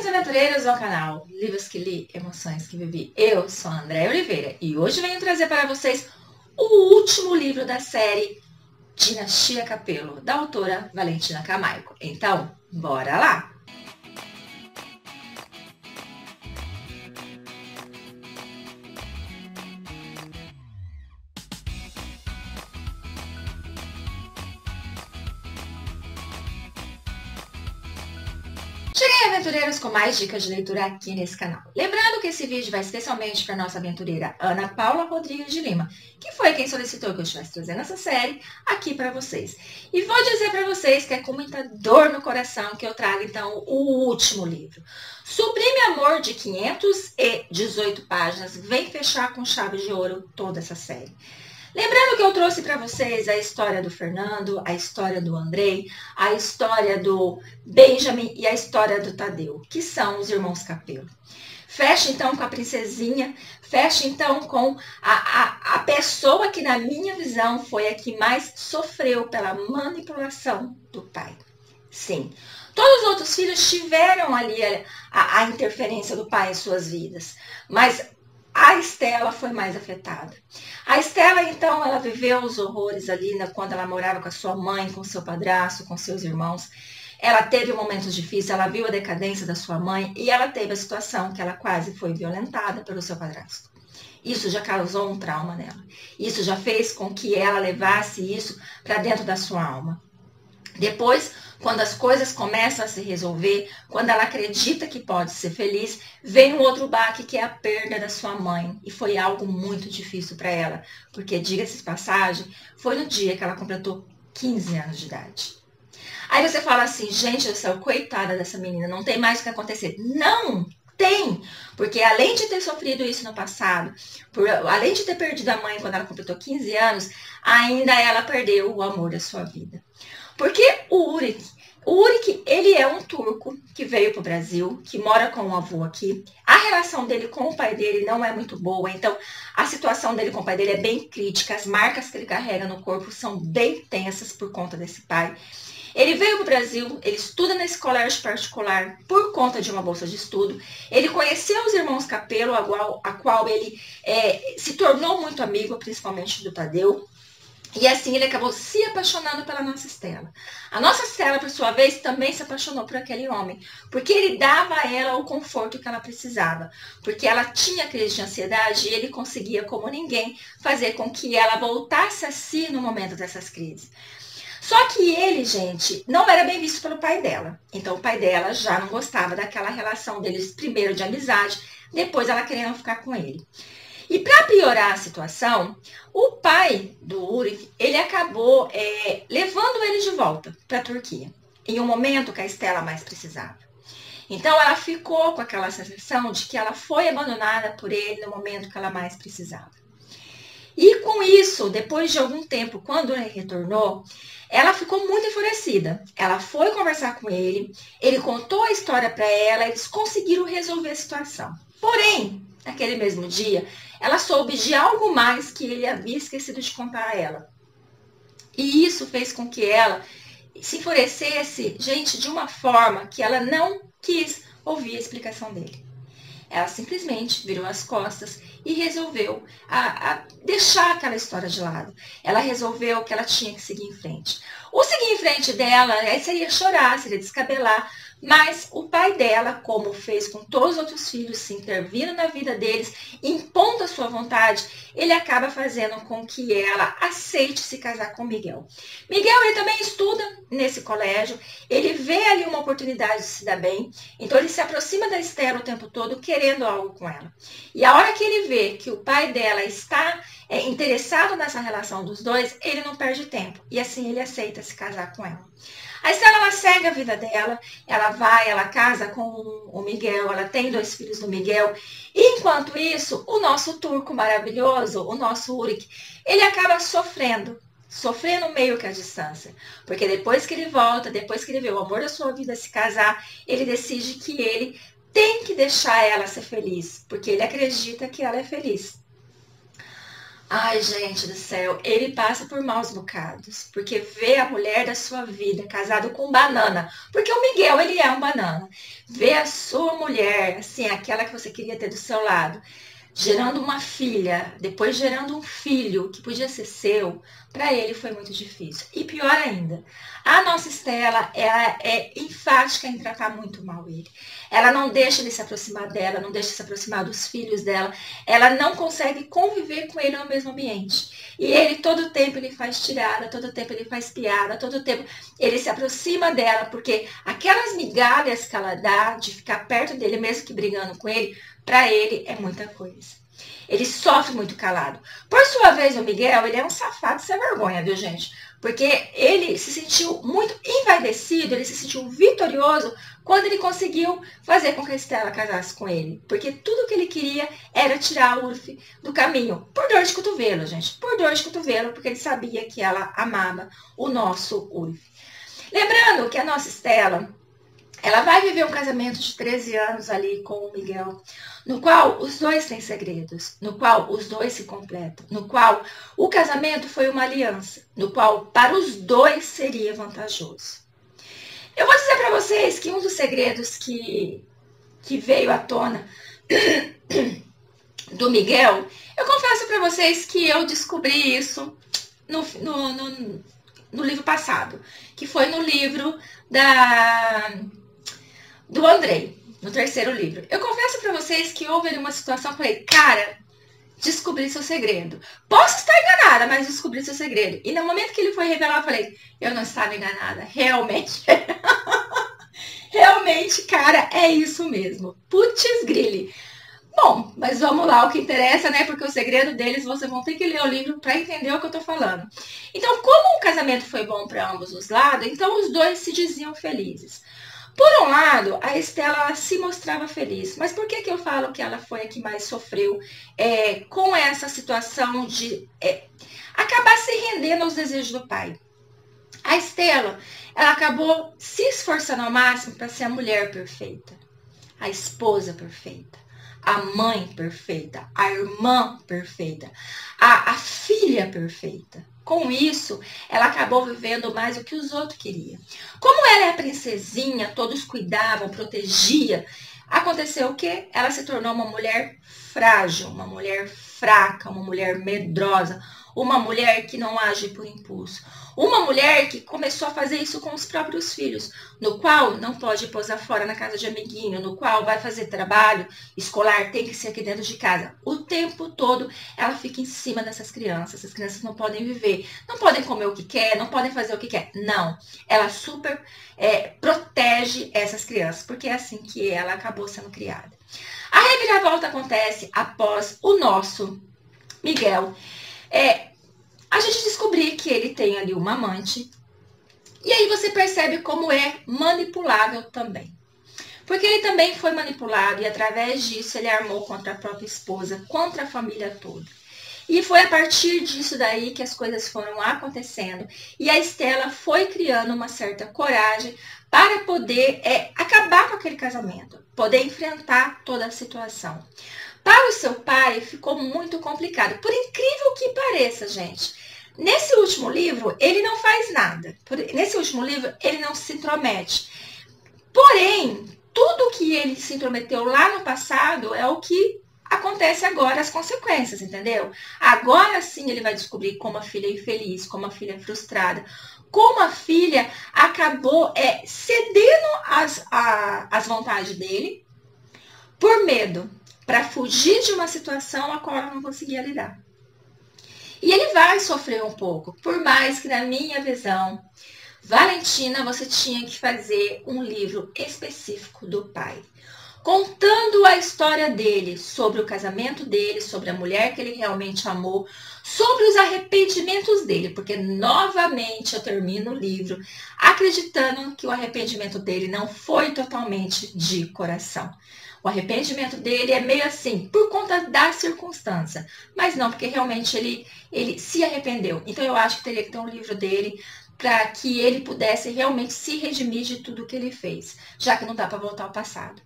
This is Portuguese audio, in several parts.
aventureiros ao canal Livros que Li, Emoções que Vivi. Eu sou a Andréia Oliveira e hoje venho trazer para vocês o último livro da série Dinastia Capelo, da autora Valentina Camargo. Então, bora lá! Cheguei, aventureiros, com mais dicas de leitura aqui nesse canal. Lembrando que esse vídeo vai especialmente para a nossa aventureira Ana Paula Rodrigues de Lima, que foi quem solicitou que eu estivesse trazendo essa série aqui para vocês. E vou dizer para vocês que é com muita dor no coração que eu trago, então, o último livro. Sublime Amor, de 518 páginas, vem fechar com chave de ouro toda essa série. Lembrando que eu trouxe para vocês a história do Fernando, a história do Andrei, a história do Benjamin e a história do Tadeu, que são os irmãos Capelo. Fecha então com a princesinha, fecha então com a pessoa que na minha visão foi a que mais sofreu pela manipulação do pai. Sim, todos os outros filhos tiveram ali a interferência do pai em suas vidas, mas a Estela foi mais afetada. A Estela, então, ela viveu os horrores ali, quando ela morava com a sua mãe, com seu padrasto, com seus irmãos. Ela teve momentos difíceis, ela viu a decadência da sua mãe e ela teve a situação que ela quase foi violentada pelo seu padrasto. Isso já causou um trauma nela. Isso já fez com que ela levasse isso para dentro da sua alma. Depois, quando as coisas começam a se resolver, quando ela acredita que pode ser feliz, vem um outro baque, que é a perda da sua mãe. E foi algo muito difícil para ela, porque, diga-se de passagem, foi no dia que ela completou 15 anos de idade. Aí você fala assim, gente do céu, coitada dessa menina, não tem mais o que acontecer. Não! Tem, porque além de ter sofrido isso no passado, além de ter perdido a mãe quando ela completou 15 anos, ainda ela perdeu o amor da sua vida. Porque o Urik, ele é um turco que veio para o Brasil, que mora com o avô aqui. A relação dele com o pai dele não é muito boa, então a situação dele com o pai dele é bem crítica. As marcas que ele carrega no corpo são bem tensas por conta desse pai. Ele veio para o Brasil, ele estuda nesse colégio particular por conta de uma bolsa de estudo. Ele conheceu os irmãos Capelo, a qual ele se tornou muito amigo, principalmente do Tadeu. E assim ele acabou se apaixonando pela nossa Estela. A nossa Estela, por sua vez, também se apaixonou por aquele homem, porque ele dava a ela o conforto que ela precisava, porque ela tinha crise de ansiedade e ele conseguia, como ninguém, fazer com que ela voltasse a si no momento dessas crises. Só que ele, gente, não era bem visto pelo pai dela. Então o pai dela já não gostava daquela relação deles, primeiro de amizade, depois ela querendo ficar com ele. E para piorar a situação, o pai do Urik, ele acabou levando ele de volta para a Turquia, em um momento que a Estela mais precisava. Então ela ficou com aquela sensação de que ela foi abandonada por ele no momento que ela mais precisava. E com isso, depois de algum tempo, quando ele retornou, ela ficou muito enfurecida. Ela foi conversar com ele contou a história para ela, eles conseguiram resolver a situação. Porém, naquele mesmo dia, ela soube de algo mais que ele havia esquecido de contar a ela. E isso fez com que ela se enfurecesse, gente, de uma forma que ela não quis ouvir a explicação dele. Ela simplesmente virou as costas e resolveu deixar aquela história de lado. Ela resolveu que ela tinha que seguir em frente. O seguir em frente dela seria chorar, seria descabelar, mas o pai dela, como fez com todos os outros filhos, se intervindo na vida deles, impondo a sua vontade, ele acaba fazendo com que ela aceite se casar com Miguel. Miguel, ele também estuda nesse colégio, ele vê ali uma oportunidade de se dar bem, então ele se aproxima da Estela o tempo todo, querendo algo com ela. E a hora que ele vê que o pai dela está interessado nessa relação dos dois, ele não perde tempo, e assim ele aceita se casar com ela. A Estela, ela segue a vida dela, ela casa com o Miguel, ela tem 2 filhos do Miguel. E enquanto isso, o nosso turco maravilhoso, o nosso Urik, ele acaba sofrendo meio que a distância. Porque depois que ele volta, depois que ele vê o amor da sua vida se casar, ele decide que ele tem que deixar ela ser feliz, porque ele acredita que ela é feliz. Ai, gente do céu, ele passa por maus bocados, porque vê a mulher da sua vida casado com um banana, porque o Miguel, ele é um banana. Vê a sua mulher, assim, aquela que você queria ter do seu lado, gerando uma filha, depois gerando um filho que podia ser seu, para ele foi muito difícil. E pior ainda, a nossa Estela, ela é enfática em tratar muito mal ele. Ela não deixa ele se aproximar dela, não deixa se aproximar dos filhos dela, ela não consegue conviver com ele no mesmo ambiente. E ele, todo tempo, ele faz tirada, todo tempo ele faz piada, todo tempo ele se aproxima dela, porque aquelas migalhas que ela dá de ficar perto dele, mesmo que brigando com ele, para ele é muita coisa. Ele sofre muito calado. Por sua vez, o Miguel, ele é um safado sem vergonha, viu, gente? Porque ele se sentiu muito envaidecido, ele se sentiu vitorioso quando ele conseguiu fazer com que a Estela casasse com ele. Porque tudo que ele queria era tirar a Urf do caminho. Por dor de cotovelo, gente. Por dor de cotovelo, porque ele sabia que ela amava o nosso Urf. Lembrando que a nossa Estela, ela vai viver um casamento de 13 anos ali com o Miguel, no qual os dois têm segredos, no qual os dois se completam, no qual o casamento foi uma aliança, no qual para os dois seria vantajoso. Eu vou dizer para vocês que um dos segredos que veio à tona do Miguel, eu confesso para vocês que eu descobri isso no livro passado, que foi no livro do Andrei, no terceiro livro. Eu confesso para vocês que houve ali uma situação que eu falei, cara, descobri seu segredo. Posso estar enganada, mas descobri seu segredo. E no momento que ele foi revelado, eu falei, eu não estava enganada, realmente. Realmente, cara, é isso mesmo. Putz grille. Bom, mas vamos lá, o que interessa, né? Porque o segredo deles, vocês vão ter que ler o livro para entender o que eu tô falando. Então, como o casamento foi bom para ambos os lados, então os dois se diziam felizes. Por um lado, a Estela se mostrava feliz, mas por que eu falo que ela foi a que mais sofreu com essa situação de acabar se rendendo aos desejos do pai? A Estela, ela acabou se esforçando ao máximo para ser a mulher perfeita, a esposa perfeita, a mãe perfeita, a irmã perfeita, a filha perfeita. Com isso, ela acabou vivendo mais do que os outros queriam. Como ela é a princesinha, todos cuidavam, protegiam, aconteceu o quê? Ela se tornou uma mulher frágil, uma mulher fraca, uma mulher medrosa, uma mulher que não age por impulso. Uma mulher que começou a fazer isso com os próprios filhos, no qual não pode posar fora na casa de amiguinho, no qual vai fazer trabalho escolar, tem que ser aqui dentro de casa. O tempo todo ela fica em cima dessas crianças. Essas crianças não podem viver, não podem comer o que quer, não podem fazer o que quer. Não, ela super protege essas crianças, porque é assim que ela acabou sendo criada. A reviravolta acontece após o nosso Miguel a gente descobrir que ele tem ali uma amante. E aí você percebe como é manipulável também. Porque ele também foi manipulado e através disso ele armou contra a própria esposa, contra a família toda. E foi a partir disso daí que as coisas foram acontecendo. E a Estela foi criando uma certa coragem para poder acabar com aquele casamento, poder enfrentar toda a situação. Para o seu pai ficou muito complicado. Por incrível que pareça, gente. Nesse último livro, ele não faz nada. Nesse último livro, ele não se intromete. Porém, tudo que ele se intrometeu lá no passado é o que acontece agora, as consequências, entendeu? Agora sim ele vai descobrir como a filha é infeliz, como a filha é frustrada, como a filha acabou cedendo às vontades dele por medo, para fugir de uma situação a qual ela não conseguia lidar. E ele vai sofrer um pouco, por mais que na minha visão, Valentina, você tinha que fazer um livro específico do pai, contando a história dele, sobre o casamento dele, sobre a mulher que ele realmente amou, sobre os arrependimentos dele, porque novamente eu termino o livro acreditando que o arrependimento dele não foi totalmente de coração. O arrependimento dele é meio assim, por conta da circunstância, mas não porque realmente ele se arrependeu. Então eu acho que teria que ter um livro dele para que ele pudesse realmente se redimir de tudo que ele fez, já que não dá para voltar ao passado.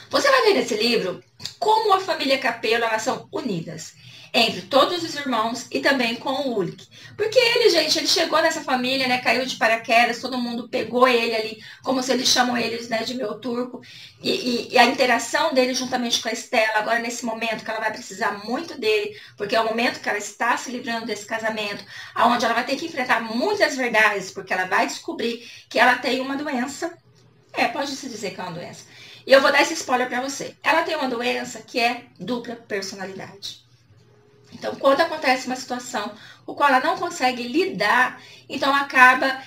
Você vai ver nesse livro como a família Capello, elas são unidas entre todos os irmãos e também com o Ulrich. Porque ele, gente, ele chegou nessa família, né, caiu de paraquedas, todo mundo pegou ele ali, como se eles chamam eles, né, de meu turco, e a interação dele juntamente com a Estela, agora nesse momento que ela vai precisar muito dele, porque é o momento que ela está se livrando desse casamento, onde ela vai ter que enfrentar muitas verdades, porque ela vai descobrir que ela tem uma doença, pode-se dizer que é uma doença. E eu vou dar esse spoiler para você. Ela tem uma doença que é dupla personalidade. Então, quando acontece uma situação o qual ela não consegue lidar, então acaba,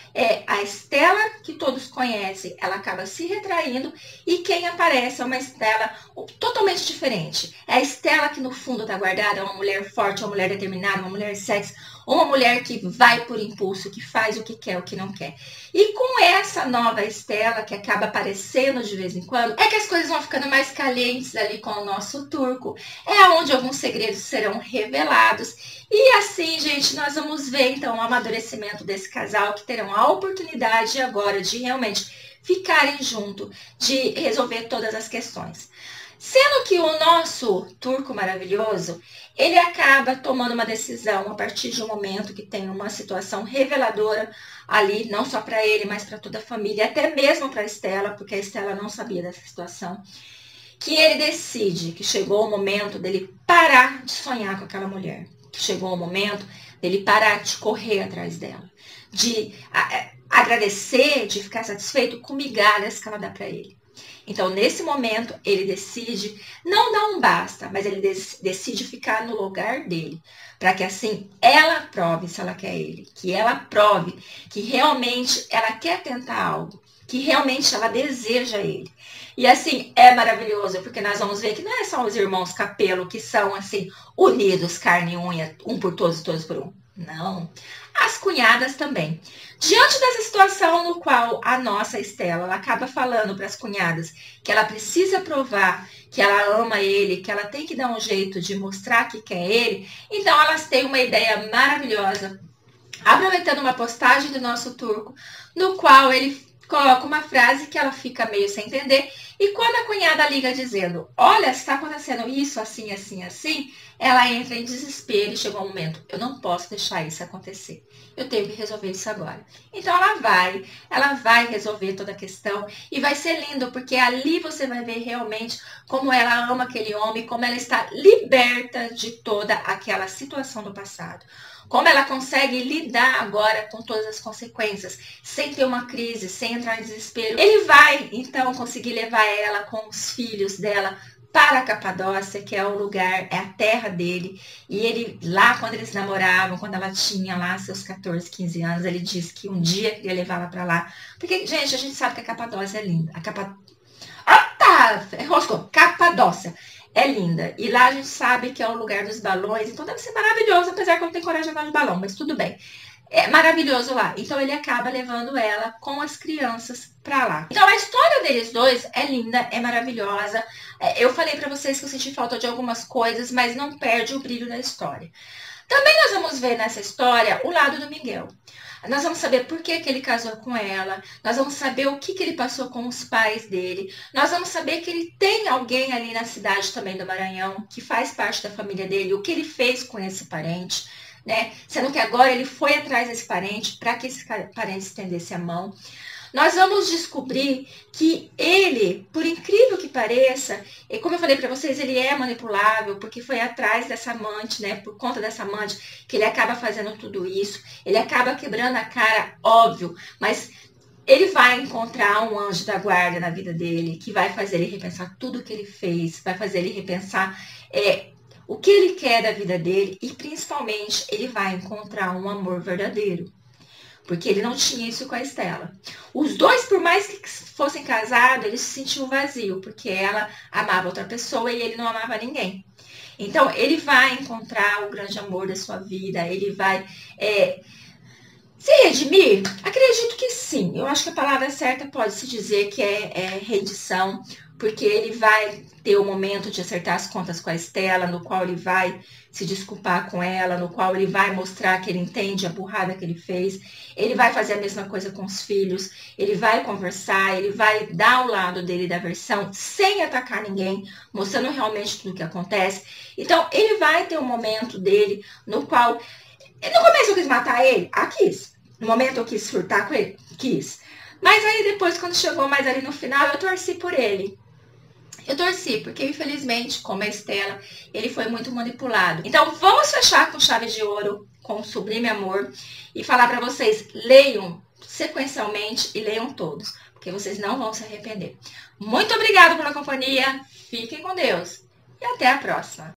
a Estela, que todos conhecem, ela acaba se retraindo, e quem aparece é uma Estela totalmente diferente. É a Estela que no fundo está guardada, é uma mulher forte, uma mulher determinada, uma mulher sexy, uma mulher que vai por impulso, que faz o que quer, o que não quer. E com essa nova Estela, que acaba aparecendo de vez em quando, é que as coisas vão ficando mais calientes ali com o nosso turco. É onde alguns segredos serão revelados. E assim, gente, nós vamos ver então o amadurecimento desse casal, que terão a oportunidade agora de realmente ficarem junto, de resolver todas as questões. Sendo que o nosso turco maravilhoso, ele acaba tomando uma decisão a partir de um momento que tem uma situação reveladora ali, não só para ele, mas para toda a família, até mesmo para a Estela, porque a Estela não sabia dessa situação, que ele decide que chegou o momento dele parar de sonhar com aquela mulher, que chegou o momento dele parar de correr atrás dela, de agradecer, de ficar satisfeito com migalhas que ela dá para ele. Então, nesse momento, ele decide não dar um basta, mas ele decide ficar no lugar dele, para que assim ela prove se ela quer ele, que ela prove que realmente ela quer tentar algo, que realmente ela deseja ele. E assim, é maravilhoso, porque nós vamos ver que não é só os irmãos Capello que são assim, unidos, carne e unha, um por todos e todos por um. Não. As cunhadas também. Diante dessa situação no qual a nossa Estela, ela acaba falando para as cunhadas que ela precisa provar que ela ama ele, que ela tem que dar um jeito de mostrar que quer ele, então elas têm uma ideia maravilhosa, aproveitando uma postagem do nosso turco, no qual ele coloca uma frase que ela fica meio sem entender, e quando a cunhada liga dizendo, olha, está acontecendo isso, assim, assim, assim, ela entra em desespero e chegou um momento, eu não posso deixar isso acontecer, eu tenho que resolver isso agora. Então ela vai resolver toda a questão, e vai ser lindo, porque ali você vai ver realmente como ela ama aquele homem, como ela está liberta de toda aquela situação do passado. Como ela consegue lidar agora com todas as consequências, sem ter uma crise, sem entrar em desespero. Ele vai, então, conseguir levar ela com os filhos dela para a Capadócia, que é o lugar, é a terra dele. E ele, lá quando eles namoravam, quando ela tinha lá seus 14, 15 anos, ele disse que um dia queria levá-la para lá. Porque, gente, a gente sabe que a Capadócia é linda. Capadócia é linda. E lá a gente sabe que é o lugar dos balões, então deve ser maravilhoso, apesar que eu não tenho coragem de andar de balão, mas tudo bem. É maravilhoso lá. Então ele acaba levando ela com as crianças pra lá. Então a história deles dois é linda, é maravilhosa. Eu falei pra vocês que eu senti falta de algumas coisas, mas não perde o brilho da história. Também nós vamos ver nessa história o lado do Miguel. Nós vamos saber por que ele casou com ela, nós vamos saber o que ele passou com os pais dele, nós vamos saber que ele tem alguém ali na cidade também do Maranhão, que faz parte da família dele, o que ele fez com esse parente, né? Sendo que agora ele foi atrás desse parente para que esse parente estendesse a mão. Nós vamos descobrir que ele, por incrível que pareça, e como eu falei para vocês, ele é manipulável, porque foi atrás dessa amante, né? Por conta dessa amante, que ele acaba fazendo tudo isso. Ele acaba quebrando a cara, óbvio, mas ele vai encontrar um anjo da guarda na vida dele, que vai fazer ele repensar tudo o que ele fez, vai fazer ele repensar o que ele quer da vida dele, e principalmente ele vai encontrar um amor verdadeiro. Porque ele não tinha isso com a Estela. Os dois, por mais que fossem casados, eles se sentiam vazio, porque ela amava outra pessoa e ele não amava ninguém. Então, ele vai encontrar o grande amor da sua vida, ele vai Se redimir? Acredito que sim. Eu acho que a palavra certa pode-se dizer que é rendição, porque ele vai ter o momento de acertar as contas com a Estela, no qual ele vai se desculpar com ela, no qual ele vai mostrar que ele entende a burrada que ele fez. Ele vai fazer a mesma coisa com os filhos, ele vai conversar, ele vai dar o lado dele da versão sem atacar ninguém, mostrando realmente tudo o que acontece. Então, ele vai ter um momento dele no qual... No começo eu quis matar ele? Ah, quis. No momento eu quis furtar com ele? Quis. Mas aí depois, quando chegou mais ali no final, eu torci por ele. Eu torci, porque infelizmente, como a Estela, ele foi muito manipulado. Então vamos fechar com chave de ouro, com Sublime Amor, e falar para vocês, leiam sequencialmente e leiam todos, porque vocês não vão se arrepender. Muito obrigada pela companhia, fiquem com Deus e até a próxima.